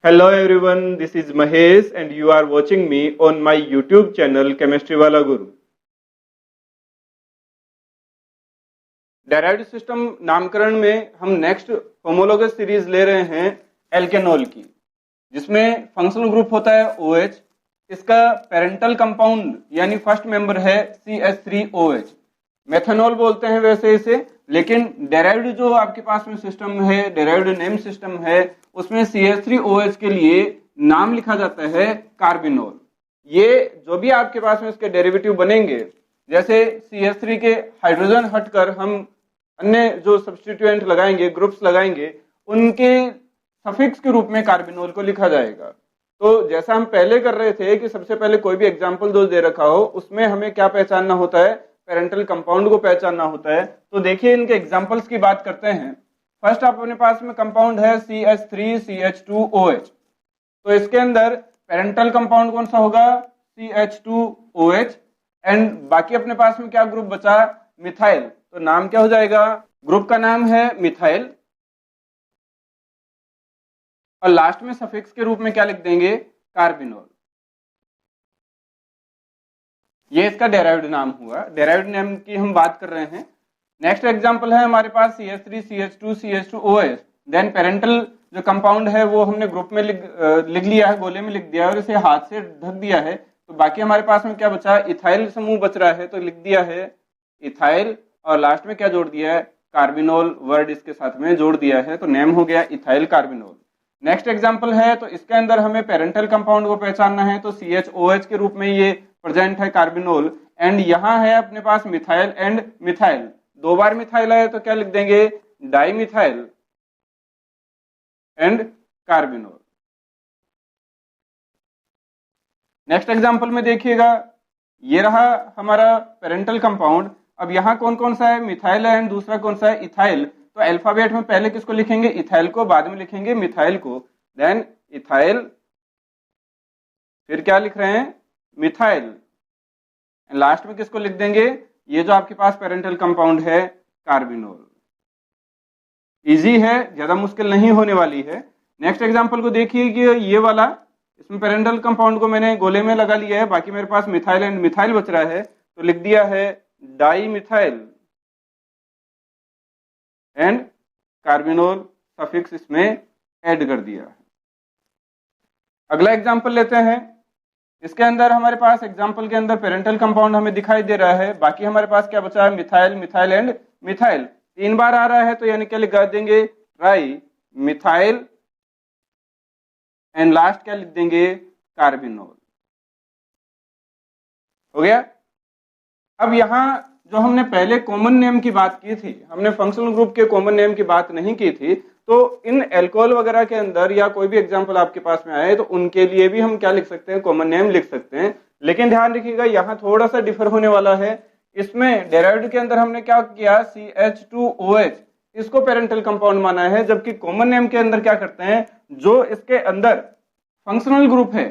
Hello everyone, this is Mahesh and you are watching me on my YouTube channel Chemistry Wala Guru. Derived system नामकरण में हम next homologous series ले रहे हैं एल्केनॉल की, जिसमें फंक्शनल ग्रुप होता है OH। इसका पेरेंटल कंपाउंड यानी फर्स्ट मेंबर है CH3OH। मेथनॉल बोलते हैं वैसे इसे, लेकिन डेराइव्ड जो आपके पास में सिस्टम है, डेराइव्ड नेम सिस्टम है, उसमें CH3OH के लिए नाम लिखा जाता है कार्बिनोल। ये जो भी आपके पास में इसके डेरिवेटिव बनेंगे, जैसे CH3 के हाइड्रोजन हटकर हम अन्य जो सब्स्टिट्यूएंट लगाएंगे, ग्रुप्स लगाएंगे, उनके सफिक्स के रूप में कार्बिनोल को लिखा जाएगा। तो जैसा हम पहले कर रहे थे कि सबसे पहले कोई भी एग्जाम्पल दो दे रखा हो, उसमें हमें क्या पहचानना होता है, पेरेंटल कंपाउंड को पहचानना होता है। तो देखिए इनके एग्जाम्पल्स की बात करते हैं। फर्स्ट आप अपने पास में कंपाउंड है CH3CH2OH। तो इसके अंदर पेरेंटल कंपाउंड कौन सा होगा, CH2OH। एंड बाकी अपने पास में क्या ग्रुप बचा, मिथाइल। तो नाम क्या हो जाएगा, ग्रुप का नाम है मिथाइल, और लास्ट में सफिक्स के रूप में क्या लिख देंगे, कार्बिनोल। ये इसका डेराइव्ड नाम हुआ। डेराइव्ड नेम की हम बात कर रहे हैं। नेक्स्ट एग्जांपल है हमारे पास CH3CH2CH2OH। देन पेरेंटल जो कंपाउंड है वो हमने ग्रुप में लिख लिया है, गोले में लिख दिया है और इसे हाथ से ढक दिया है। तो बाकी हमारे पास में क्या बचा, इथाइल समूह बच रहा है, तो लिख दिया है इथाइल, और लास्ट में क्या जोड़ दिया है, कार्बिनोल वर्ड इसके साथ में जोड़ दिया है। तो नेम हो गया इथाइल कार्बिनोल। नेक्स्ट एग्जांपल है, तो इसके अंदर हमें पेरेंटल कंपाउंड को पहचानना है, तो CHOH के रूप में ये प्रेजेंट है कार्बिनोल। एंड यहाँ है अपने पास मिथाइल एंड मिथाइल, दो बार मिथाइल है तो क्या लिख देंगे, dimethyl and carbinol. Next example में देखिएगा, ये रहा हमारा पेरेंटल कंपाउंड। अब यहाँ कौन कौन सा है, मिथाइल है, एंड दूसरा कौन सा है, इथाइल। तो अल्फाबेट में पहले किसको लिखेंगे, इथाइल को, बाद में लिखेंगे मिथाइल को। देन इथाइल, फिर क्या लिख रहे हैं, मिथाइल, लास्ट में किसको लिख देंगे, ये जो आपके पास पेरेंटल कंपाउंड है, कार्बिनोल। इजी है, ज्यादा मुश्किल नहीं होने वाली है। नेक्स्ट एग्जांपल को देखिए कि ये वाला, इसमें पेरेंटल कंपाउंड को मैंने गोले में लगा लिया है, बाकी मेरे पास मिथाइल एंड मिथाइल बच रहा है, तो लिख दिया है डाइमिथाइल एंड कार्बिनोल, सफिक्स इसमें ऐड कर दिया है। अगला एग्जांपल लेते हैं। इसके अंदर हमारे पास एग्जांपल के अंदर पेरेंटल कंपाउंड हमें दिखाई दे रहा है, बाकी हमारे पास क्या बचा है, मिथाइल, मिथाइल एंड मिथाइल। 3 बार आ रहा है तो यानी क्या लिखा देंगे, ट्राई मिथाइल, एंड लास्ट क्या लिख देंगे, कार्बिनोल। हो गया। अब यहां जो हमने पहले कॉमन नेम की बात की थी, हमने फंक्शनल ग्रुप के कॉमन नेम की बात नहीं की थी। तो इन एल्कोहल वगैरह के अंदर या कोई भी एग्जांपल आपके पास में आए तो उनके लिए भी हम क्या लिख सकते हैं, कॉमन नेम लिख सकते हैं। लेकिन ध्यान रखिएगा यहाँ थोड़ा सा डिफर होने वाला है। इसमें डेराइव्ड के अंदर हमने क्या किया, CH2OH, इसको पेरेंटल कंपाउंड माना है, जबकि कॉमन नेम के अंदर क्या करते हैं, जो इसके अंदर फंक्शनल ग्रुप है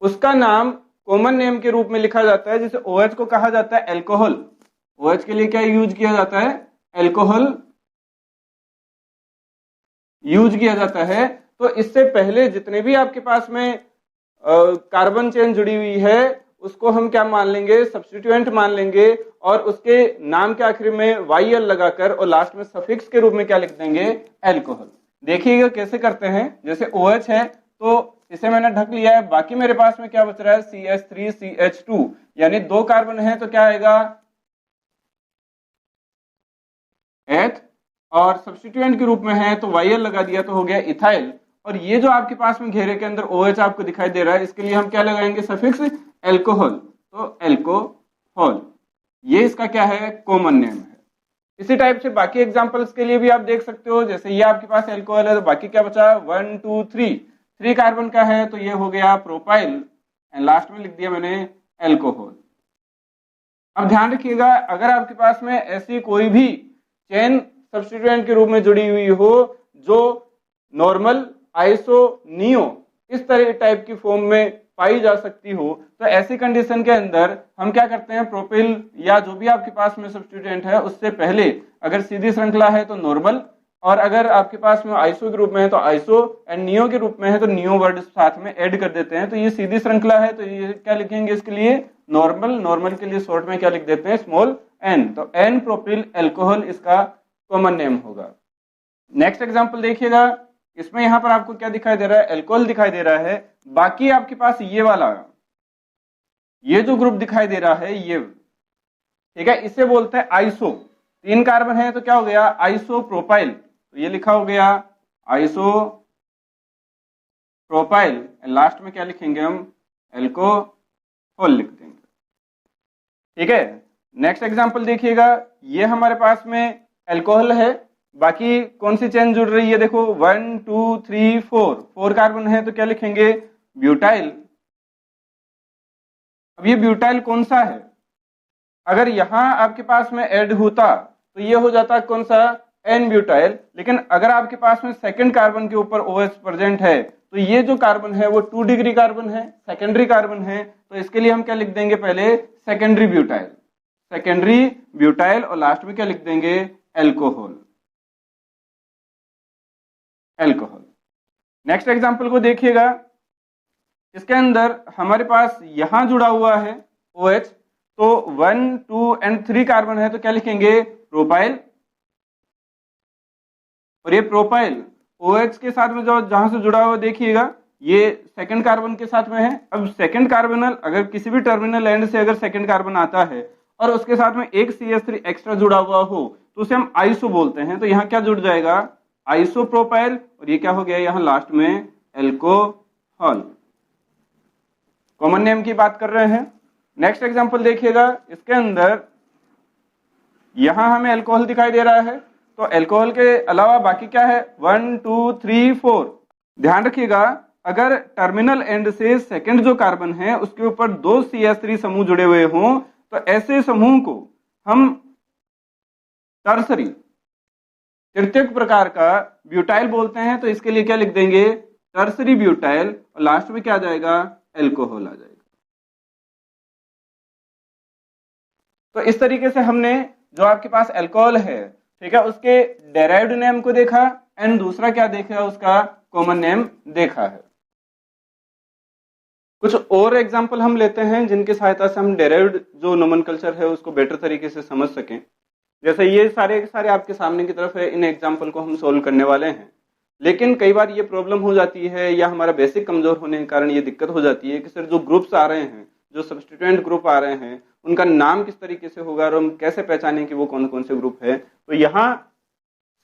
उसका नाम कॉमन नेम के रूप में लिखा जाता है। जिसे OH को कहा जाता है अल्कोहल। OH के लिए क्या यूज किया जाता है, अल्कोहल यूज किया जाता है। तो इससे पहले जितने भी आपके पास में कार्बन चेन जुड़ी हुई है उसको हम क्या मान लेंगे, सब्स्टिट्यूएंट मान लेंगे, और उसके नाम के आखिर में YL लगाकर और लास्ट में सफिक्स के रूप में क्या लिख देंगे, अल्कोहल। देखिएगा कैसे करते हैं। जैसे OH है तो इसे मैंने ढक लिया है, बाकी मेरे पास में क्या बच रहा है, CH3CH2, यानी 2 कार्बन है तो क्या आएगा, एथ, और सब्स्टिट्यूएंट के रूप में है तो YL लगा दिया तो हो गया इथाइल। और ये जो आपके पास में घेरे के अंदर OH आपको दिखाई दे रहा है, इसके लिए हम क्या लगाएंगे, सफिक्स अल्कोहल, तो अल्कोहल। ये इसका क्या है, कॉमन नेम है। इसी टाइप से बाकी एग्जांपल्स के लिए भी आप देख सकते हो। जैसे ये आपके पास अल्कोहल है तो बाकी क्या बचा, 1 2 3 कार्बन का है तो ये हो गया प्रोपाइल, एंड लास्ट में लिख दिया मैंने अल्कोहल। अब ध्यान रखिएगा, अगर आपके पास में ऐसी कोई भी चेन सब्स्टिट्यूएंट के रूप में जुड़ी हुई हो जो नॉर्मल, आइसो, नियो इस तरह टाइप की फॉर्म में पाई जा सकती हो, तो ऐसी कंडीशन के अंदर हम क्या करते हैं, प्रोपिल या जो भी आपके पास में सब्स्टिट्यूएंट है उससे पहले अगर सीधी श्रृंखला है तो नॉर्मल, और अगर आपके पास में आइसो के रूप में है तो आइसो, एंड नियो के रूप में है तो नियो वर्ड साथ में ऐड कर देते हैं। तो ये सीधी श्रृंखला है, तो ये क्या लिखेंगे इसके लिए, नॉर्मल, नॉर्मल के लिए शॉर्ट में क्या लिख देते हैं, स्मॉल एन। तो एन प्रोपिल अल्कोहल इसका कॉमन नेम होगा। नेक्स्ट एग्जांपल देखिएगा, इसमें यहां पर आपको क्या दिखाई दे रहा है, अल्कोहल दिखाई दे रहा है। बाकी आपके पास ये वाला, ये जो ग्रुप दिखाई दे रहा है ये, ठीक है, इसे बोलते हैं आइसो। 3 कार्बन है तो क्या हो गया, आइसो प्रोपाइल। तो ये लिखा हो गया आइसो प्रोपाइल, लास्ट में क्या लिखेंगे हम, अल्कोहल लिख देंगे। ठीक है, नेक्स्ट एग्जांपल देखिएगा, ये हमारे पास में अल्कोहल है, बाकी कौन सी चेन जुड़ रही है, देखो 1 2 3 4 कार्बन है तो क्या लिखेंगे, ब्यूटाइल। अब ये ब्यूटाइल कौन सा है, अगर यहां आपके पास में ऐड होता तो ये हो जाता कौन सा, एन ब्यूटाइल। लेकिन अगर आपके पास में सेकंड कार्बन के ऊपर OH प्रेजेंट है तो ये जो कार्बन है वो 2 डिग्री कार्बन है, सेकेंडरी कार्बन है, तो इसके लिए हम क्या लिख देंगे, पहले सेकेंडरी ब्यूटाइल, सेकेंडरी ब्यूटाइल, और लास्ट में क्या लिख देंगे, अल्कोहल, अल्कोहल। नेक्स्ट एग्जांपल को देखिएगा, इसके अंदर हमारे पास यहां जुड़ा हुआ है OH, तो 1 2 एंड 3 कार्बन है तो क्या लिखेंगे, प्रोपाइल। और ये प्रोपाइल OH के साथ में जो जहां से जुड़ा हुआ देखिएगा ये सेकंड कार्बन के साथ में है। अब सेकंड कार्बोनल, अगर किसी भी टर्मिनल एंड से अगर सेकंड कार्बन आता है और उसके साथ में एक CH3 एक्स्ट्रा जुड़ा हुआ हो तो उसे हम आइसो बोलते हैं। तो यहाँ क्या जुड़ जाएगा, आइसो प्रोपाइल, और ये क्या हो गया यहाँ लास्ट में अल्कोहल। कॉमन नेम की बात कर रहे हैं। नेक्स्ट एग्जांपल देखिएगा, इसके अंदर यहां हमें अल्कोहल दिखाई दे रहा है, तो अल्कोहल के अलावा बाकी क्या है, 1 2 3 4। ध्यान रखिएगा, अगर टर्मिनल एंड से सेकंड जो कार्बन है उसके ऊपर 2 CH3 समूह जुड़े हुए हों तो ऐसे समूह को हम टर्सरी, तृतीयक प्रकार का ब्यूटाइल बोलते हैं। तो इसके लिए क्या लिख देंगे, टर्सरी ब्यूटाइल, और लास्ट में क्या आ जाएगा, अल्कोहल आ जाएगा। तो इस तरीके से हमने जो आपके पास अल्कोहल है, ठीक है, उसके डेराइव्ड नेम को देखा, एंड दूसरा क्या देखा, उसका कॉमन नेम देखा है। कुछ और एग्जांपल हम लेते हैं जिनकी सहायता से हम डेराइव्ड जो नोमेनक्लेचर है उसको बेटर तरीके से समझ सकें। जैसे ये सारे के सारे आपके सामने की तरफ है, इन एग्जांपल को हम सोल्व करने वाले हैं। लेकिन कई बार ये प्रॉब्लम हो जाती है या हमारा बेसिक कमजोर होने के कारण ये दिक्कत हो जाती है कि सर जो ग्रुप्स आ रहे हैं, जो सब्स्टिट्यूएंट ग्रुप आ रहे हैं, उनका नाम किस तरीके से होगा और हम कैसे पहचानें कि वो कौन कौन से ग्रुप है। तो यहाँ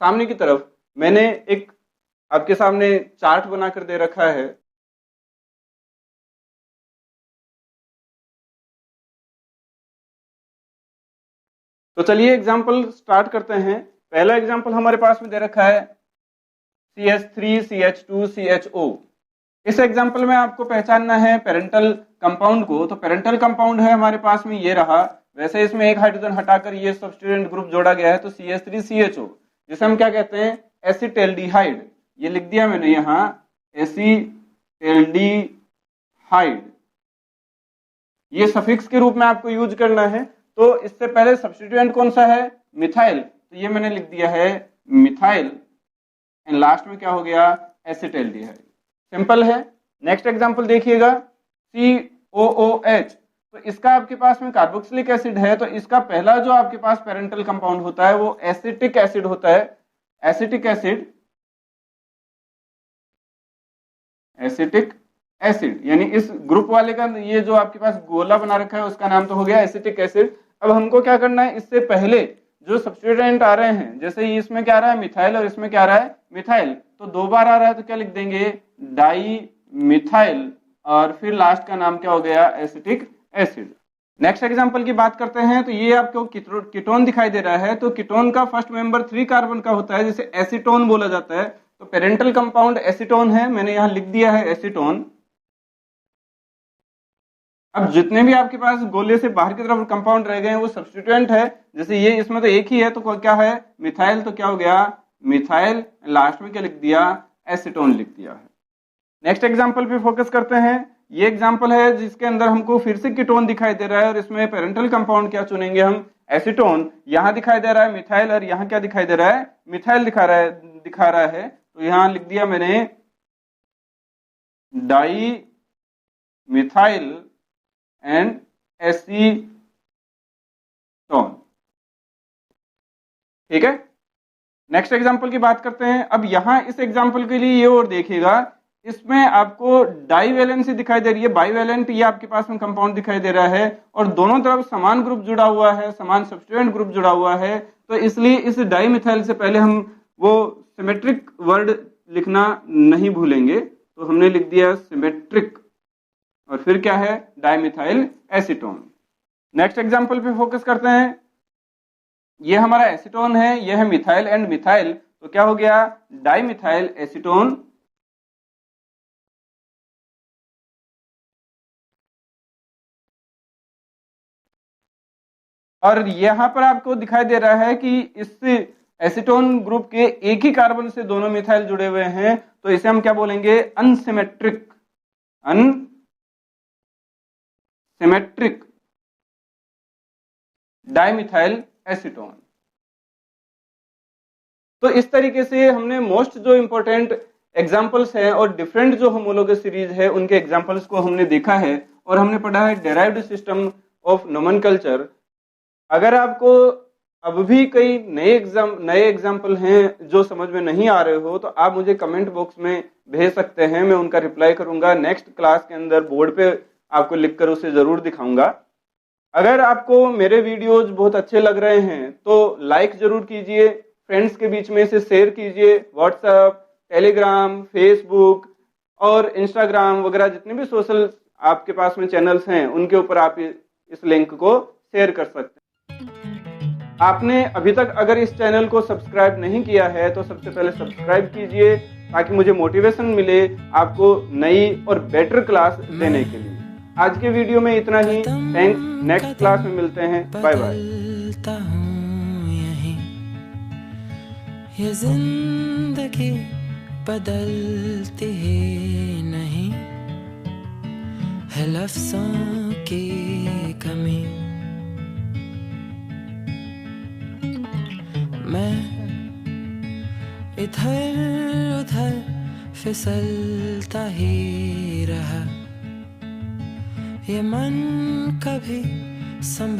सामने की तरफ मैंने एक आपके सामने चार्ट बनाकर दे रखा है। तो चलिए एग्जांपल स्टार्ट करते हैं। पहला एग्जांपल हमारे पास में दे रखा है CH3 CH2 CHO। इस एग्जांपल में आपको पहचानना है पेरेंटल कंपाउंड को। तो पेरेंटल कंपाउंड है हमारे पास में ये रहा, वैसे इसमें एक हाइड्रोजन हटाकर ये सब्स्टिट्यूएंट ग्रुप जोड़ा गया है, तो CH3 CHO, जिसे हम क्या कहते हैं, एसिटेल्डिहाइड। ये लिख दिया मैंने यहाँ, एसिटेल्डिहाइड, ये सफिक्स के रूप में आपको यूज करना है। तो इससे पहले सब्स्टिट्यूएंट कौन सा है, मिथाइल, तो ये मैंने लिख दिया है मिथाइल, एंड लास्ट में क्या हो गया, एसिटेल्डिहाइड। सिंपल है। नेक्स्ट एग्जांपल देखिएगा, COOH, तो इसका आपके पास में कार्बोक्सिलिक एसिड है, तो इसका पहला जो आपके पास पेरेंटल कंपाउंड होता है वो एसिटिक एसिड होता है। एसिटिक एसिड, एसिटिक एसिड, यानी इस ग्रुप वाले का ये जो आपके पास गोला बना रखा है उसका नाम तो हो गया एसिटिक एसिड। अब हमको क्या करना है, इससे पहले जो सब्स्टिट्यूएंट आ रहे हैं, जैसे इसमें क्या आ रहा है, मिथाइल, और इसमें क्या आ रहा है, मिथाइल, तो 2 बार आ रहा है तो क्या लिख देंगे, डाई मिथाइल, और फिर लास्ट का नाम क्या हो गया, एसिटिक एसिड। नेक्स्ट एग्जांपल की बात करते हैं। तो ये आपको कीटोन दिखाई दे रहा है, तो कीटोन का फर्स्ट मेंबर 3 कार्बन का होता है, जिसे एसीटोन बोला जाता है। तो पेरेंटल कंपाउंड एसीटोन है, मैंने यहाँ लिख दिया है एसीटोन। अब जितने भी आपके पास गोले से बाहर की तरफ कंपाउंड रह गए हैं वो सब्स्टिट्यूएंट है। जैसे ये इसमें तो एक ही है, तो क्या है, मिथाइल, तो क्या हो गया, मिथाइल, लास्ट में क्या लिख दिया, एसीटोन लिख दिया है। नेक्स्ट एग्जांपल पे फोकस करते हैं। ये एग्जांपल है जिसके अंदर हमको फिर से कीटोन दिखाई दे रहा है, और इसमें पेरेंटल कंपाउंड क्या चुनेंगे हम, एसीटोन यहां दिखाई दे रहा है मिथाइल, और यहां क्या दिखाई दे रहा है, मिथाइल दिखा रहा है। तो यहां लिख दिया मैंने डाई मिथाइल एंड एसीटोन। ठीक है, नेक्स्ट एग्जांपल की बात करते हैं। अब यहां इस एग्जांपल के लिए ये और देखिएगा, इसमें आपको डाईवैलेंसी दिखाई दे रही है, बाईवैलेंट ये आपके पास में कंपाउंड दिखाई दे रहा है, और दोनों तरफ समान ग्रुप जुड़ा हुआ है, समान सब्स्टिट्यूएंट ग्रुप जुड़ा हुआ है। तो इसलिए इस डाईमिथाइल से पहले हम वो सिमेट्रिक वर्ड लिखना नहीं भूलेंगे, तो हमने लिख दिया सिमेट्रिक, और फिर क्या है, डाईमिथाइल एसीटोन। नेक्स्ट एग्जांपल पे फोकस करते हैं। ये हमारा एसीटोन है, ये है मिथाइल एंड मिथाइल, तो क्या हो गया, डाईमिथाइल एसीटोन। और यहां पर आपको दिखाई दे रहा है कि इस एसीटोन ग्रुप के एक ही कार्बन से दोनों मिथाइल जुड़े हुए हैं, तो इसे हम क्या बोलेंगे, अनसिमेट्रिक, अनसिमेट्रिक डाईमिथाइल एसीटोन। तो इस तरीके से हमने मोस्ट जो इंपॉर्टेंट एग्जांपल्स हैं और डिफरेंट जो होमोलोगस सीरीज है उनके एग्जांपल्स को हमने देखा है, और हमने पढ़ा है डेराइव्ड सिस्टम ऑफ नोमेनकल्चर। अगर आपको अब भी कई नए एग्जाम्पल हैं जो समझ में नहीं आ रहे हो, तो आप मुझे कमेंट बॉक्स में भेज सकते हैं, मैं उनका रिप्लाई करूंगा। नेक्स्ट क्लास के अंदर बोर्ड पे आपको लिखकर उसे जरूर दिखाऊंगा। अगर आपको मेरे वीडियोज बहुत अच्छे लग रहे हैं तो लाइक जरूर कीजिए, फ्रेंड्स के बीच में इसे शेयर कीजिए। व्हाट्सएप, टेलीग्राम, फेसबुक और इंस्टाग्राम वगैरह जितने भी सोशल आपके पास में चैनल्स हैं उनके ऊपर आप इस लिंक को शेयर कर सकते हैं। आपने अभी तक अगर इस चैनल को सब्सक्राइब नहीं किया है तो सबसे पहले सब्सक्राइब कीजिए, ताकि मुझे मोटिवेशन मिले आपको नई और बेटर क्लास देने के लिए। आज के वीडियो में इतना ही, थैंक्स, नेक्स्ट क्लास में मिलते हैं, बाय बाय। ये जिंदगी बदलती ही नहीं है, लफ्ज़ों की कमी। मैं इधर उधर फिसलता ही रहा, ये मन कभी संभल